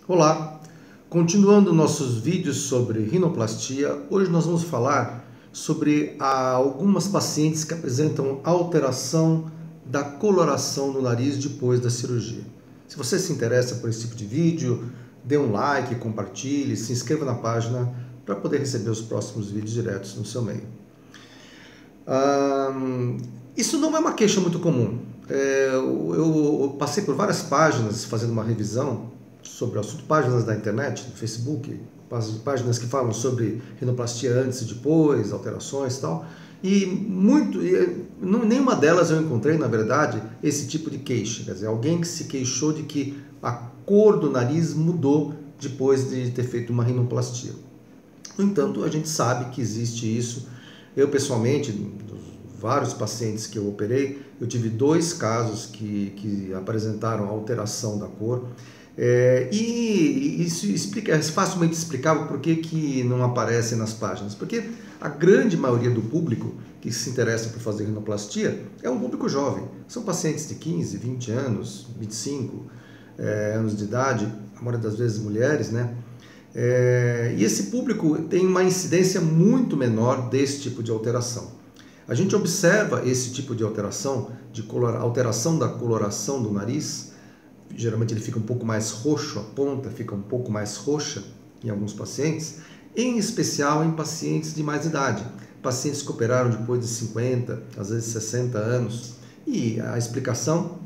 Olá, continuando nossos vídeos sobre rinoplastia, hoje nós vamos falar sobre algumas pacientes que apresentam alteração da coloração do nariz depois da cirurgia. Se você se interessa por esse tipo de vídeo, dê um like, compartilhe, se inscreva na página para poder receber os próximos vídeos diretos no seu meio. Isso não é uma queixa muito comum. Eu passei por várias páginas fazendo uma revisão sobre o assunto, páginas da internet, no Facebook, páginas que falam sobre rinoplastia antes e depois, alterações e tal, e nenhuma delas eu encontrei, na verdade, esse tipo de queixa, quer dizer, alguém que se queixou de que a cor do nariz mudou depois de ter feito uma rinoplastia. No entanto, a gente sabe que existe isso. Eu, pessoalmente, dos vários pacientes que eu operei, eu tive 2 casos que apresentaram alteração da cor. E isso é facilmente explicável por que não aparece nas páginas. Porque a grande maioria do público que se interessa por fazer rinoplastia é um público jovem. São pacientes de 15, 20 anos, 25 anos de idade, a maioria das vezes mulheres, né? E esse público tem uma incidência muito menor desse tipo de alteração. A gente observa esse tipo de alteração, alteração da coloração do nariz. Geralmente ele fica um pouco mais roxo, a ponta fica um pouco mais roxa em alguns pacientes, em especial em pacientes de mais idade, pacientes que operaram depois de 50, às vezes 60 anos. E a explicação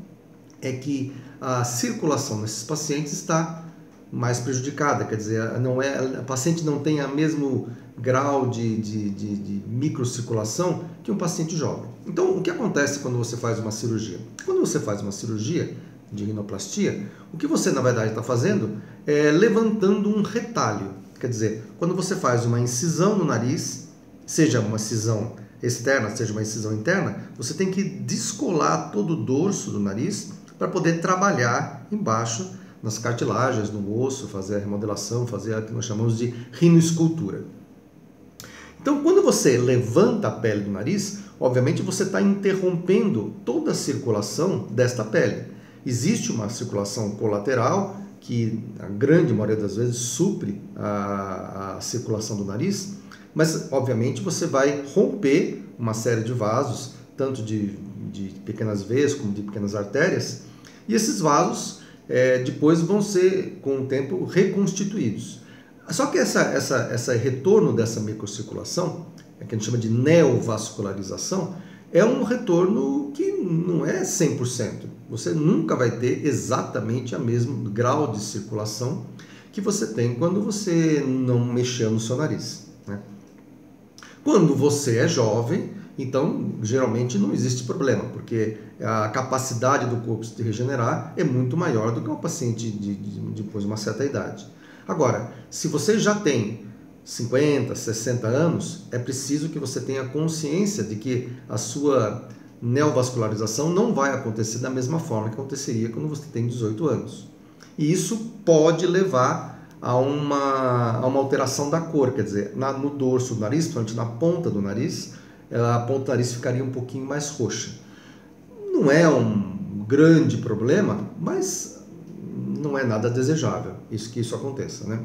é que a circulação nesses pacientes está mais prejudicada, quer dizer, a paciente não tem o mesmo grau de microcirculação que um paciente jovem. Então, o que acontece quando você faz uma cirurgia? Quando você faz uma cirurgia de rinoplastia, o que você na verdade está fazendo é levantando um retalho. Quer dizer, quando você faz uma incisão no nariz, seja uma incisão externa, seja uma incisão interna, você tem que descolar todo o dorso do nariz para poder trabalhar embaixo nas cartilagens, no osso, fazer a remodelação, fazer o que nós chamamos de rinoescultura. Então, quando você levanta a pele do nariz, obviamente você está interrompendo toda a circulação desta pele. Existe uma circulação colateral que a grande maioria das vezes supre a circulação do nariz, mas obviamente você vai romper uma série de vasos, tanto de pequenas veias como de pequenas artérias, e esses vasos depois vão ser, com o tempo, reconstituídos. Só que esse retorno dessa microcirculação, que a gente chama de neovascularização, é um retorno que não é 100%. Você nunca vai ter exatamente o mesmo grau de circulação que você tem quando você não mexeu no seu nariz, né? Quando você é jovem, então geralmente não existe problema, porque a capacidade do corpo de regenerar é muito maior do que um paciente depois de uma certa idade. Agora, se você já tem 50, 60 anos, é preciso que você tenha consciência de que a sua neovascularização não vai acontecer da mesma forma que aconteceria quando você tem 18 anos. E isso pode levar a uma alteração da cor, quer dizer, no dorso do nariz, principalmente na ponta do nariz, a ponta do nariz ficaria um pouquinho mais roxa. Não é um grande problema, mas não é nada desejável que isso aconteça, né?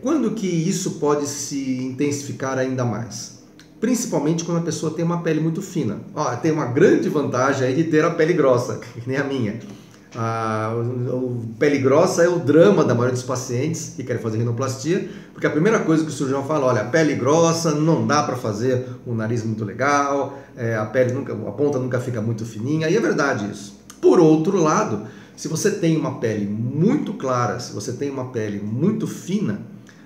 Quando que isso pode se intensificar ainda mais? Principalmente quando a pessoa tem uma pele muito fina. Tem uma grande vantagem aí de ter a pele grossa, que nem a minha. A pele grossa é o drama da maioria dos pacientes que querem fazer rinoplastia, porque a primeira coisa que o cirurgião fala, olha, pele grossa, não dá para fazer um nariz muito legal, a ponta nunca fica muito fininha, e é verdade isso. Por outro lado, se você tem uma pele muito clara, se você tem uma pele muito fina,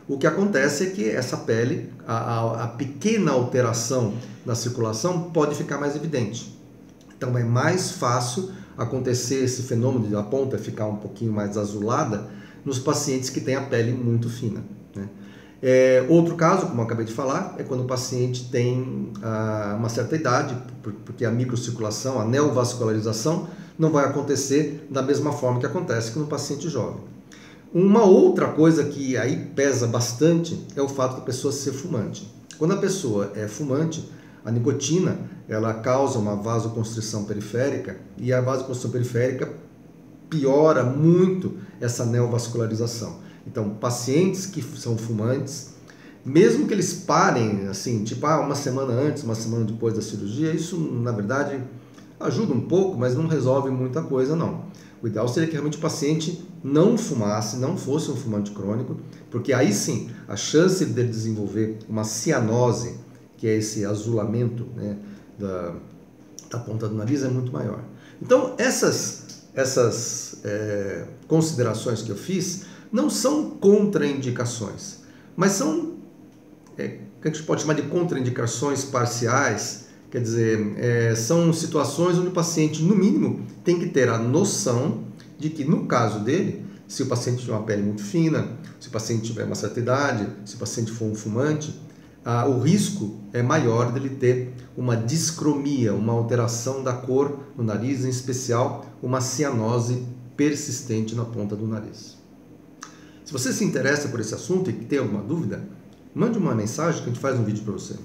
o que acontece é que essa pele, a pequena alteração na circulação pode ficar mais evidente. Então é mais fácil acontecer esse fenômeno de a ponta ficar um pouquinho mais azulada nos pacientes que têm a pele muito fina, né? Outro caso, como eu acabei de falar, é quando o paciente tem uma certa idade, porque a microcirculação, a neovascularização, não vai acontecer da mesma forma que acontece no paciente jovem. Uma outra coisa que aí pesa bastante é o fato da pessoa ser fumante. Quando a pessoa é fumante, a nicotina ela causa uma vasoconstrição periférica, e a vasoconstrição periférica piora muito essa neovascularização. Então, pacientes que são fumantes, mesmo que eles parem, assim, tipo, uma semana antes, uma semana depois da cirurgia, isso, na verdade, ajuda um pouco, mas não resolve muita coisa, não. O ideal seria que realmente o paciente não fumasse, não fosse um fumante crônico, porque aí sim, a chance de desenvolver uma cianose, que é esse azulamento, né, da ponta do nariz, é muito maior. Então, essas considerações que eu fiz não são contraindicações, mas são, que a gente pode chamar de contraindicações parciais, quer dizer, são situações onde o paciente, no mínimo, tem que ter a noção de que, no caso dele, se o paciente tiver uma pele muito fina, se o paciente tiver uma certa idade, se o paciente for um fumante, o risco é maior dele ter uma discromia, uma alteração da cor no nariz, em especial uma cianose persistente na ponta do nariz. Se você se interessa por esse assunto e tem alguma dúvida, mande uma mensagem que a gente faz um vídeo para você.